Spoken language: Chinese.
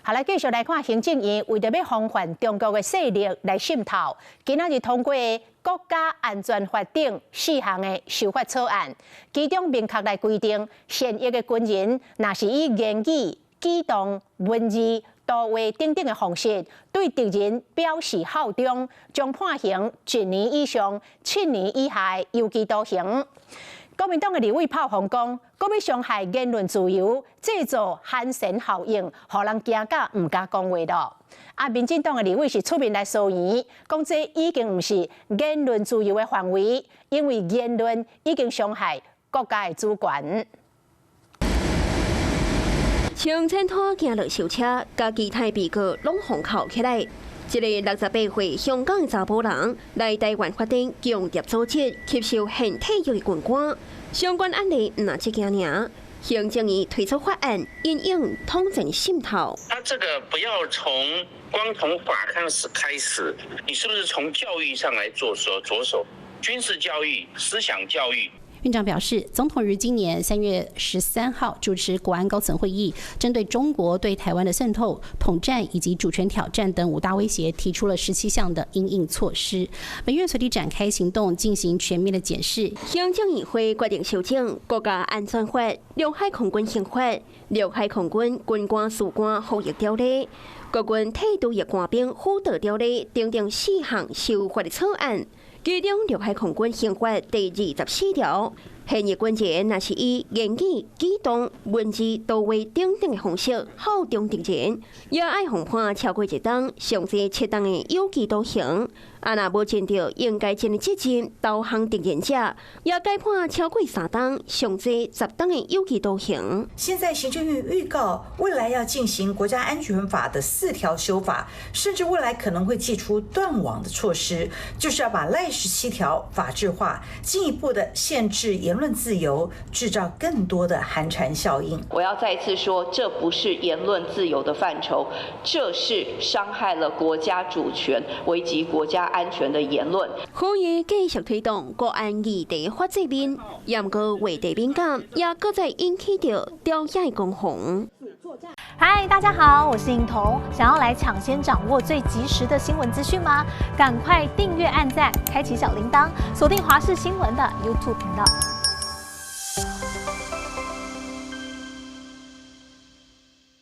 好，来继续来看行政院为着要防范中国的势力来渗透，今仔日通过的国家安全法等4项的修法草案，其中明确来规定，现役的军人若是以言语、举动、文字、图画等等的方式对敌人表示效忠，将判刑1年以上7年以下的有期徒刑。国民党的立委炮轰讲，国要伤害言论自由，制造寒蝉效应，互人惊甲唔敢讲话咯。民进党的立委是出面来疏言，讲这已经唔是言论自由的范围，因为言论已经伤害国家的主权。从前拖行落烧车，甲其他被告拢封铐起来。一个68岁香港的查甫人来台湾法庭强调组织吸收现体育的军官，相关案例哪这件尔？行政院推出法案，因应统战渗透。他这个不要光从法开始，你是不是从教育上来着手？军事教育、思想教育。院长表示，总统于今年3月13号主持国安高层会议，针对中国对台湾的渗透、统战以及主权挑战等5大威胁，提出了17项的因应措施。本月随即展开行动，进行全面的检视。行政议会决定修正《国家安全法》、《陆海空军刑法》、《陆海空军军官士官服役条例》、《国军体督役官兵辅导条例》等4项修法的草案。其中，《陆海空军刑法》第24条，现役军人若是以言语、举动、文字、图画等的方式效忠敌人，也爱互判超过1档，上至7档的有期徒刑。若无尽到应该尽的责任，投降敌人者，也该判超过3档，上至10档的有期徒刑。现在行政院预告，未来要进行国家安全法的4条修法，甚至未来可能会祭出断网的措施，就是要把赖17条法制化，进一步的限制言论自由，制造更多的寒蝉效应。我要再次说，这不是言论自由的范畴，这是伤害了国家主权、危及国家安全的言论。呼吁继续推动国安议题法制面，严格为地敏感，也搁再引起到朝野攻防。嗨，大家好，我是颖彤。想要来抢先掌握最及时的新闻资讯吗？赶快订阅、按赞、开启小铃铛，锁定华视新闻的 YouTube 频道。